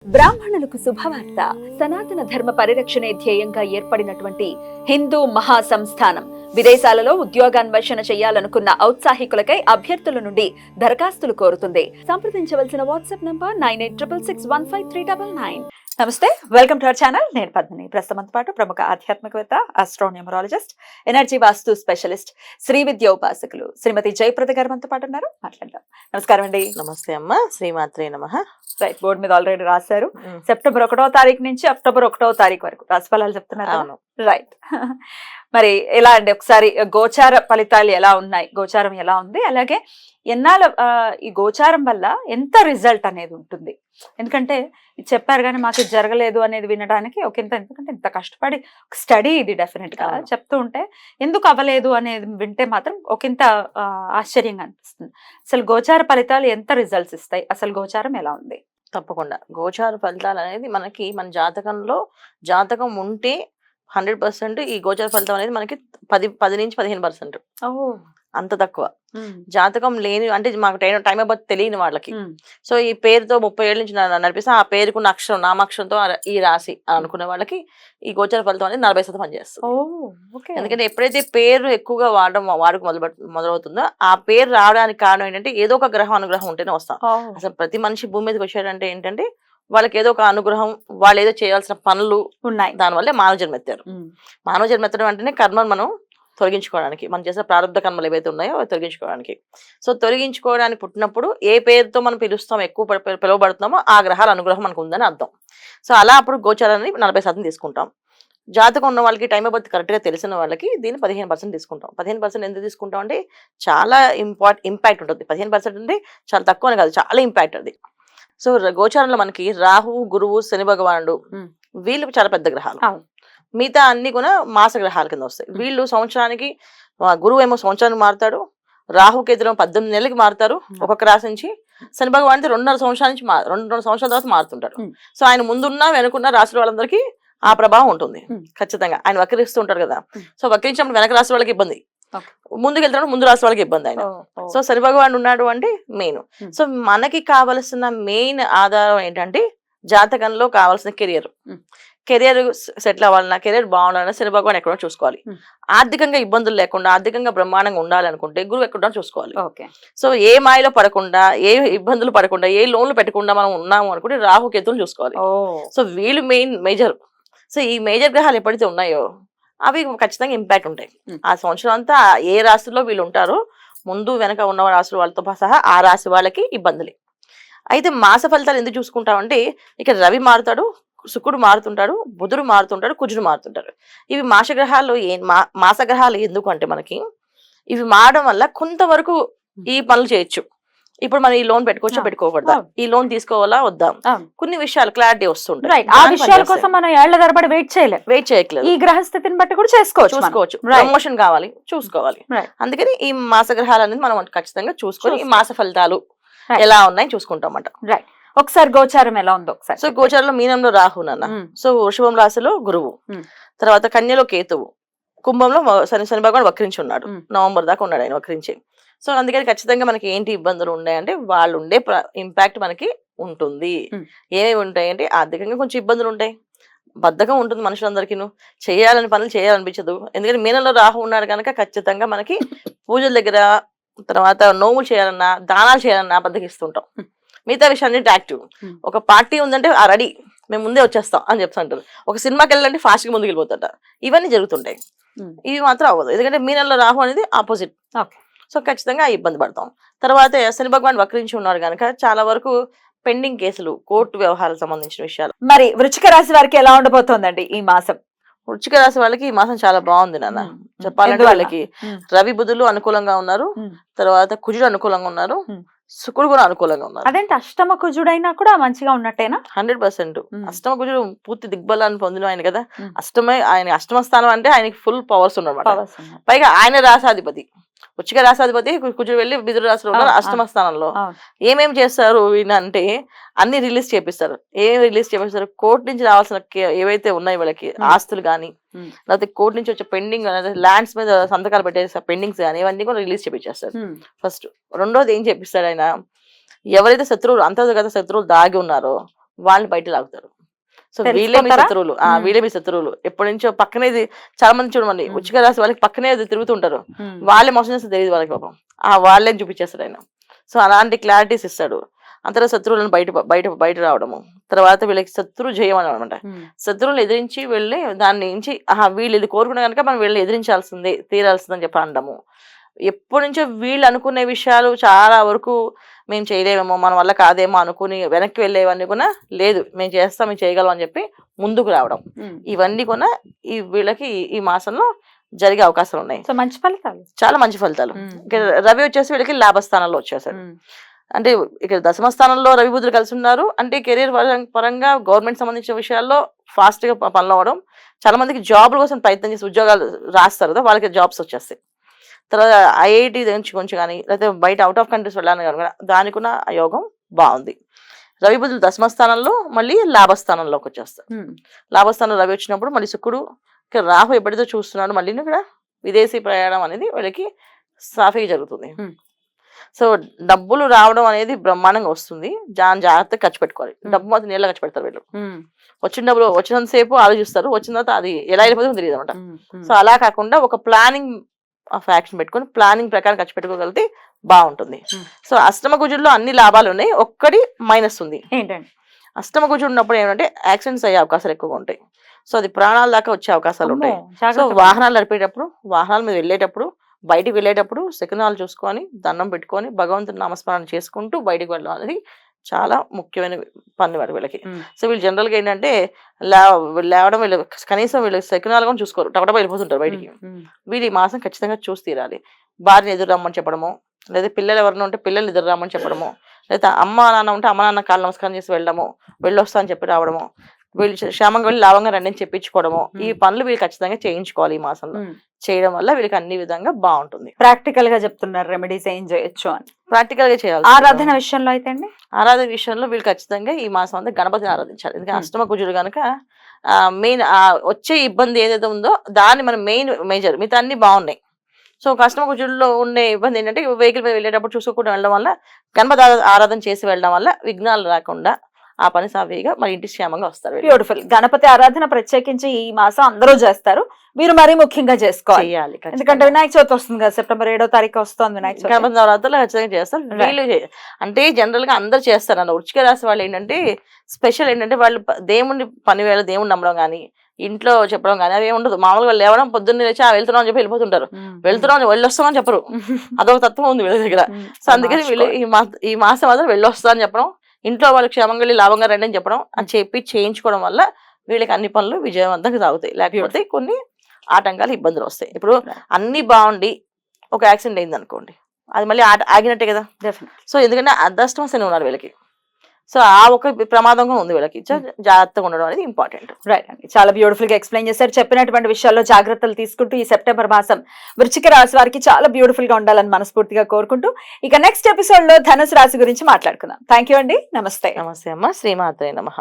బ్రాహ్మణులకు శుభవార్త. సనాతన ధర్మ పరిరక్షణే ధ్యేయంగా ఏర్పడినటువంటి హిందూ మహాసంస్థానం విదేశాలలో ఉద్యోగాన్వేషణ చేయాలనుకున్న ఔత్సాహికులకై అభ్యర్థుల నుండి దరఖాస్తులు కోరుతుంది. సంప్రదించవలసిన వాట్సాప్ నంబర్ 9866153999. నమస్తే, వెల్కమ్ టు అవర్ ఛానల్. నేను పద్మిని. ప్రస్తుతంతో పాటు ప్రముఖ ఆధ్యాత్మికవేత్త, ఆస్ట్రోన్యూమరాలజిస్ట్, ఎనర్జీ వాస్తు స్పెషలిస్ట్, శ్రీ విద్య ఉపాసకులు శ్రీమతి జయప్రద గారు మనతో పాటు ఉన్నారు. మాట్లాడదాం. నమస్కారం అండి. నమస్తే అమ్మ. శ్రీమాత్రే నమః. రైట్, బోర్డు మీద ఆల్రెడీ రాశారు. సెప్టెంబర్ 1వ తారీఖు నుంచి అక్టోబర్ 1వ తారీఖు వరకు రాశిఫలాలు చెప్తున్నారు. అవును. రైట్. మరి ఎలా అండి, ఒకసారి గోచార ఫలితాలు ఎలా ఉన్నాయి, గోచారం ఎలా ఉంది, అలాగే ఎన్నాళ్ళ ఈ గోచారం వల్ల ఎంత రిజల్ట్ అనేది ఉంటుంది? ఎందుకంటే ఇది చెప్పారు కానీ మాకు ఇది జరగలేదు అనేది వినడానికి ఒక ఎందుకంటే ఇంత కష్టపడి స్టడీ ఇది డెఫినెట్ గా చెప్తూ ఉంటే ఎందుకు అవ్వలేదు అనేది వింటే మాత్రం ఒకంత ఆశ్చర్యంగా అనిపిస్తుంది. అసలు గోచార ఫలితాలు ఎంత రిజల్ట్స్ ఇస్తాయి, అసలు గోచారం ఎలా ఉంది? తప్పకుండా గోచార ఫలితాలు అనేది మనకి మన జాతకంలో జాతకం ఉంటే 100% ఈ గోచార ఫలితం అనేది మనకి 10 నుంచి 15%. అంత తక్కువ. జాతకం లేని అంటే మాకు టైం అబౌట్ తెలియని వాళ్ళకి, సో ఈ పేరుతో 30 ఏళ్ళ నుంచి నడిపిస్తే ఆ పేరుకున్న అక్షరం నామాక్షరంతో ఈ రాశి అనుకునే వాళ్ళకి ఈ గోచార ఫలితం అనేది 40% పనిచేస్తుంది. ఎందుకంటే ఎప్పుడైతే పేరు ఎక్కువగా వాడుక మొదలవుతుందో ఆ పేరు రావడానికి కారణం ఏంటంటే ఏదో ఒక గ్రహం అనుగ్రహం ఉంటేనే వస్తాం. అసలు ప్రతి మనిషి భూమి మీదకి వచ్చాడంటే ఏంటంటే వాళ్ళకి ఏదో ఒక అనుగ్రహం, వాళ్ళు ఏదో చేయాల్సిన పనులు ఉన్నాయి. దానివల్లే మానవ జన్మ ఎత్తారు. మానవ జన్మ ఎత్తడం అంటేనే కర్మను మనం తొలగించుకోవడానికి, మనం చేసే ప్రారంభ కర్మలు ఏవైతే ఉన్నాయో అవి తొలగించుకోవడానికి. సో తొలగించుకోవడానికి పుట్టినప్పుడు ఏ పేరుతో మనం పిలుస్తాం, ఎక్కువ పిలువబడుతున్నామో ఆ గ్రహాల అనుగ్రహం మనకు ఉందని అర్థం. సో అలా అప్పుడు గోచారాన్ని 40% తీసుకుంటాం. జాతకం ఉన్న వాళ్ళకి, టైం ఆఫ్ బర్త్ కరెక్ట్గా తెలిసిన వాళ్ళకి దీన్ని 15% తీసుకుంటాం. 15% ఎందుకు తీసుకుంటాం అంటే చాలా ఇంపాక్ట్ ఉంటుంది. 15% అంటే చాలా తక్కువనే కాదు, చాలా ఇంపాక్ట్ అది. సో గోచారంలో మనకి రాహు, గురువు, శని భగవానుడు వీళ్ళు చాలా పెద్ద గ్రహాలు. మిగతా అన్ని కూడా మాస గ్రహాల కింద వస్తాయి. వీళ్ళు సంవత్సరానికి, గురువు ఏమో సంవత్సరానికి మారుతాడు, రాహుకేతులు 18 నెలలకి మారుతారు ఒక్కొక్క రాశి నుంచి. శని భగవానుడు 2.5 సంవత్సరాల నుంచి 2 సంవత్సరాల తర్వాత మారుతుంటాడు. సో ఆయన ముందున్న వెనుకున్న రాశుల వాళ్ళందరికీ ఆ ప్రభావం ఉంటుంది ఖచ్చితంగా. ఆయన వక్రిస్తూ ఉంటారు కదా, సో వక్రించినప్పుడు వెనక రాశి వాళ్ళకి ఇబ్బంది, ముందుకు వెళ్తున్నాడు ముందు రాశి వాళ్ళకి ఇబ్బంది ఆయన. సో శని భగవానుడు ఉన్నాడు అంటే మెయిన్. సో మనకి కావలసిన మెయిన్ ఆధారం ఏంటంటే జాతకంలో కావాల్సిన కెరియర్ సెటిల్ అవ్వాలన్నా, కెరీర్ బాగుండాలన్నా శని భగవాన్ ఎక్కడో చూసుకోవాలి. ఆర్థికంగా ఇబ్బందులు లేకుండా, ఆర్థికంగా బ్రహ్మాండంగా ఉండాలనుకుంటే గురువు ఎక్కడో చూసుకోవాలి. సో ఏ మాయలో పడకుండా, ఏ ఇబ్బందులు పడకుండా, ఏ లోన్లు పెట్టకుండా మనం ఉన్నాము అనుకుంటే రాహుకేతులు చూసుకోవాలి. సో వీళ్ళు మేజర్. సో ఈ మేజర్ గ్రహాలు ఎప్పుడైతే ఉన్నాయో అవి ఖచ్చితంగా ఇంపాక్ట్ ఉంటాయి. ఆ సంవత్సరం అంతా ఏ రాశిలో వీళ్ళు ఉంటారో ముందు వెనక ఉన్న రాశుల వాళ్ళతో సహా ఆ రాశి వాళ్ళకి ఇబ్బందులే. అయితే మాస ఫలితాలు ఎందుకు చూసుకుంటామంటే ఇక్కడ రవి మారుతాడు, శుక్రుడు మారుతుంటాడు, బుధుడు మారుతుంటాడు, కుజుడు మారుతుంటారు. ఇవి మాసగ్రహాలు. మాసగ్రహాలు ఎందుకు అంటే మనకి ఇవి మారడం వల్ల కొంతవరకు ఈ పనులు చేయొచ్చు. ఇప్పుడు మనం ఈ లోన్ పెట్టుకోవచ్చా పెట్టుకోకూడదా, ఈ లోన్ తీసుకోవాలా వద్దా, కొన్ని విషయాలు క్లారిటీ వస్తుంటాయి. ఆ విషయాల కోసం మనం ఏళ్ల తరబడి వెయిట్ చేయట్లేదు. ఈ గ్రహస్థితిని బట్టి కూడా చూసుకోవచ్చు. ప్రమోషన్ కావాలి, చూసుకోవాలి. అందుకని ఈ మాసగ్రహాలు అనేది మనం ఖచ్చితంగా చూసుకొని ఈ మాస ఫలితాలు ఎలా ఉన్నాయి చూసుకుంటాం అన్నమాట. రైట్. ఒకసారి గోచారం ఎలా ఉందో ఒకసారి. సో గోచారంలో మీనంలో రాహు నాన్న, సో వృషభం రాశిలో గురువు, తర్వాత కన్యలో కేతువు, కుంభంలో శని భగవాన్ వక్రించి ఉన్నాడు. నవంబర్ దాకా ఉన్నాడు ఆయన వక్రించి. సో అందుకని ఖచ్చితంగా మనకి ఏంటి ఇబ్బందులు ఉన్నాయంటే వాళ్ళు ఉండే ఇంపాక్ట్ మనకి ఉంటుంది. ఏమేమి ఉంటాయి అంటే ఆర్థికంగా కొంచెం ఇబ్బందులు ఉంటాయి, బద్ధకం ఉంటుంది మనుషులందరికీ, చేయాలని పనులు చేయాలనిపించదు. ఎందుకంటే మీనంలో రాహు ఉన్నాడు కనుక ఖచ్చితంగా మనకి పూజల దగ్గర, తర్వాత నోములు చేయాలన్నా, దానాలు చేయాలన్నా బద్దకిస్తుంటాం. మిగతా విషయాన్ని యాక్టివ్. ఒక పార్టీ ఉందంటే రెడీ, మేము ముందే వచ్చేస్తాం అని చెప్తుంటారు. ఒక సినిమాకి వెళ్ళాలంటే ఫాస్ట్ గా ముందుకు వెళ్ళిపోతుంటారు. ఇవన్నీ జరుగుతుంటాయి. ఇవి మాత్రం అవ్వదు, ఎందుకంటే మీనంలో రాహు అనేది ఆపోజిట్. సో ఖచ్చితంగా ఇబ్బంది పడతాం. తర్వాత శని భగవాన్ వక్రించి ఉన్నారు కనుక చాలా వరకు పెండింగ్ కేసులు, కోర్టు వ్యవహారాలకు సంబంధించిన విషయాలు. మరి వృశ్చిక రాశి వారికి ఎలా ఉండబోతోందండి ఈ మాసం? వృశ్చిక రాశి వాళ్ళకి ఈ మాసం చాలా బాగుంది నాన్న. చెప్పాలంటే వాళ్ళకి రవి బుధులు అనుకూలంగా ఉన్నారు, తర్వాత కుజుడు అనుకూలంగా ఉన్నారు, శుక్రుడు కూడా అనుకూలంగా ఉన్నారు. అదేంటి అష్టమ కుజుడైనా కూడా మంచిగా ఉన్నట్టేనా? 100%. అష్టమ కుజుడు పూర్తి దిగ్బలాన్ని పొందిన ఆయన కదా. ఆయన అష్టమ స్థానం అంటే ఆయనకి ఫుల్ పవర్స్ ఉన్నమాట. పైగా ఆయన రాసాధిపతి, వృశ్చిక రాసాధిపతి కుజుడు వెళ్ళి మిథున రాశిలో ఉన్నారు అష్టమ స్థానంలో. ఏమేమి చేస్తారు ఈయన అంటే అన్ని రిలీజ్ చేపిస్తారు. కోర్టు నుంచి రావాల్సిన ఏవైతే ఉన్నాయి వాళ్ళకి ఆస్తులు కానీ, లేకపోతే కోర్టు నుంచి వచ్చే పెండింగ్ ల్యాండ్స్ మీద సంతకాలు పెట్టే పెండింగ్స్ కానీ ఇవన్నీ కూడా రిలీజ్ చేపించేస్తారు ఫస్ట్. రెండోది ఏం చేపిస్తాడు ఆయన, ఎవరైతే శత్రువులు, అంతర్గత శత్రువులు దాగి ఉన్నారో వాళ్ళని బయట లాగుతారు. సో వీళ్ళే మీ తెలిసిపోతారా? శత్రువులు, వీళ్ళే మీ శత్రువులు. ఎప్పటి నుంచో పక్కనే చాలా మంది చూడమండి వృశ్చిక రాశి వాళ్ళకి పక్కనే తిరుగుతుంటారు, వాళ్ళే మోసం చేస్తే తెలియదు వాళ్ళకి పాపం, వాళ్ళే చూపించేస్తాడు ఆయన. సో అలాంటి క్లారిటీస్ ఇస్తాడు. అంతలో శత్రువులను బయట రావడము, తర్వాత వీళ్ళకి శత్రు జయం అని అనమాట. శత్రువులను ఎదిరించి వెళ్ళి దాన్ని నుంచి వీళ్ళు ఇది కోరుకున్నా కనుక మనం వీళ్ళని ఎదిరించాల్సిందే తీరాల్సిందని చెప్పి అనడము. ఎప్పటి నుంచో వీళ్ళు అనుకునే విషయాలు చాలా వరకు మేము చేయలేమేమో, మన వల్ల కాదేమో అనుకుని వెనక్కి వెళ్ళేవన్నీ కూడా లేదు మేము చేస్తాం, మేము చేయగలం అని చెప్పి ముందుకు రావడం, ఇవన్నీ కూడా వీళ్ళకి ఈ మాసంలో జరిగే అవకాశాలు ఉన్నాయి. సో మంచి ఫలితాలు, చాలా మంచి ఫలితాలు. రవి వచ్చేసి వీళ్ళకి లాభస్థానంలో వచ్చేసారు. అంటే ఇక్కడ దశమ స్థానంలో రవి బుధులు కలిసి ఉన్నారు అంటే కెరీర్ పరంగా గవర్నమెంట్ సంబంధించిన విషయాల్లో ఫాస్ట్ గా పనులు అవ్వడం, చాలా మందికి జాబ్ల కోసం ప్రయత్నం చేసి ఉద్యోగాలు రాస్తారు కదా వాళ్ళకి జాబ్స్ వచ్చేస్తాయి. తర్వాత ఐఐటి నుంచి కొంచెం కానీ లేకపోతే బయట అవుట్ ఆఫ్ కంట్రీస్ వెళ్ళాలని కానీ దానికి కూడా ఆ యోగం బాగుంది. రవి బుధులు దశమ స్థానంలో మళ్ళీ లాభస్థానంలోకి వచ్చేస్తారు. లాభస్థానంలో రవి వచ్చినప్పుడు మళ్ళీ శుక్రుడు ఇక్కడ రాహు ఎప్పటితో చూస్తున్నాడు, మళ్ళీ ఇక్కడ విదేశీ ప్రయాణం అనేది వీళ్ళకి సాఫీగా జరుగుతుంది. సో డబ్బులు రావడం అనేది బ్రహ్మాండంగా వస్తుంది. జాగ్రత్తగా ఖర్చు పెట్టుకోవాలి. డబ్బు మాత్రం నీళ్ళ ఖర్చు పెడతారు వీళ్ళు. వచ్చిన డబ్బులు వచ్చినంతసేపు ఆలోచిస్తారు, వచ్చిన తర్వాత అది ఎలా వెళ్ళిపోతుందో తెలియదు అనమాట. సో అలా కాకుండా ఒక ప్లానింగ్ ఆఫ్ యాక్షన్ పెట్టుకొని ప్లానింగ్ ప్రకారం ఖర్చు పెట్టుకోగలిగితే బాగుంటుంది. సో అష్టమ కుజుల్లో అన్ని లాభాలు ఉన్నాయి, ఒక్కటి మైనస్ ఉంది. ఏంటండి? అష్టమ కుజుడు ఉన్నప్పుడు ఏమంటే యాక్సిడెంట్స్ అయ్యే అవకాశాలు ఎక్కువగా ఉంటాయి. సో అది ప్రాణాల దాకా వచ్చే అవకాశాలు ఉంటాయి. సో వాహనాలు నడిపేటప్పుడు, వాహనాల మీద వెళ్ళేటప్పుడు, బయటికి వెళ్ళేటప్పుడు శకునాలు చూసుకొని దండం పెట్టుకొని భగవంతుని నామస్మరణ చేసుకుంటూ బయటకు వెళ్ళడం అనేది చాలా ముఖ్యమైన పని వారు వీళ్ళకి. సో వీళ్ళు జనరల్ గా ఏంటంటే లేవడం వీళ్ళు కనీసం వీళ్ళు శకునాలు కూడా చూసుకోరు, టపటపా వెళ్ళిపోతుంటారు బయటికి. వీళ్ళు ఈ మాసం ఖచ్చితంగా చూసి తీరాలి. భార్యని ఎదురు రమ్మని చెప్పడము, లేదా పిల్లలు ఎవరైనా ఉంటే పిల్లల్ని ఎదురు రమ్మని చెప్పడము, లేదా అమ్మ నాన్న ఉంటే అమ్మ నాన్న కాళ్ళు నమస్కారం చేసి వెళ్ళడము, వెళ్ళొస్తా అని చెప్పి రావడము, వీళ్ళు క్షేమంగా వెళ్ళి లాభంగా రండి అని చెప్పించుకోవడము, ఈ పనులు వీళ్ళు ఖచ్చితంగా చేయించుకోవాలి. ఈ మాసంలో చేయడం వల్ల వీళ్ళకి అన్ని విధంగా బాగుంటుంది. ప్రాక్టికల్ గా చెప్తున్నారు రెమెడీస్ ఏం చేయొచ్చు అని. ప్రాక్టికల్ గా చేయాలి. ఆరాధన విషయంలో అయితే అండి, ఆరాధన విషయంలో వీళ్ళు ఖచ్చితంగా ఈ మాసం అంతా గణపతిని ఆరాధించాలి. ఎందుకంటే అష్టమ కుజుడు కనుక మెయిన్ వచ్చే ఇబ్బంది ఏదైతే ఉందో దాన్ని మనం మేజర్, మిగతా అన్ని బాగున్నాయి. సో అష్టమ కుజుడులో ఉండే ఇబ్బంది ఏంటంటే వెహికల్ మీద వెళ్ళేటప్పుడు చూసుకోకుండా వెళ్ళడం వల్ల, గణపతి ఆరాధన చేసి వెళ్ళడం వల్ల విఘ్నాలు రాకుండా ఆ పని సాఫీగా మన ఇంటి క్షేమంగా వస్తారు. బ్యూటిఫుల్. గణపతి ఆరాధన ప్రత్యేకించి ఈ మాసం అందరూ చేస్తారు, మీరు మరీ ముఖ్యంగా చేసుకోవాలి. ఎందుకంటే వినాయక చవితి వస్తుంది కదా, సెప్టెంబర్ 7వ తారీఖు వస్తుంది వినాయక చవితి. గణపతి నవరాత్రులు ఖచ్చితంగా చేస్తారు. వీళ్ళు అంటే జనరల్ గా అందరు చేస్తారు అన్న. వృశ్చిక రాశి వాళ్ళు ఏంటంటే స్పెషల్ ఏంటంటే వాళ్ళు దేవుడిని పని వేళ దేవుడిని నమ్మడం కానీ ఇంట్లో చెప్పడం కానీ అవి ఉండదు. మామూలుగా లేవడం పొద్దున్నే లేచి వెళ్తున్నాం అని చెప్పి వెళ్ళిపోతుంటారు. వెళ్తున్నాం వెళ్ళొస్తామని చెప్పరు, అదొక తత్వం ఉంది వీళ్ళ దగ్గర. సో అందుకని వీళ్ళు ఈ మాసం మాత్రం వెళ్ళొస్తా అని చెప్పడం, ఇంట్లో వాళ్ళు క్షేమంగా వెళ్ళి లాభంగా రండి అని చెప్పడం, అని చెప్పి చేయించుకోవడం వల్ల వీళ్ళకి అన్ని పనులు విజయవంతంగా సాగుతాయి. లేకపోతే కొన్ని ఆటంకాలు ఇబ్బందులు వస్తాయి. ఇప్పుడు అన్ని బాగుండి ఒక యాక్సిడెంట్ అయింది అనుకోండి, అది మళ్ళీ ఆగినట్టే కదా. సో ఎందుకంటే అదృష్టం శని ఉన్నారు వీళ్ళకి. సో ఆ ఒక ప్రమాదంగా ఉంది వీళ్ళకి. జాగ్రత్తగా ఉండడం అనేది ఇంపార్టెంట్. రైట్ అండి, చాలా బ్యూటిఫుల్ గా ఎక్స్ప్లెయిన్ చేశారు. చెప్పినటువంటి విషయాల్లో జాగ్రత్తలు తీసుకుంటూ ఈ సెప్టెంబర్ మాసం వృశ్చిక రాశి వారికి చాలా బ్యూటిఫుల్ గా ఉండాలని మనస్ఫూర్తిగా కోరుకుంటూ ఇక నెక్స్ట్ ఎపిసోడ్ లో ధనుసు రాశి గురించి మాట్లాడుకుందాం. థ్యాంక్ యూ అండి, నమస్తే. నమస్తే అమ్మ, శ్రీమాత్రే నమః.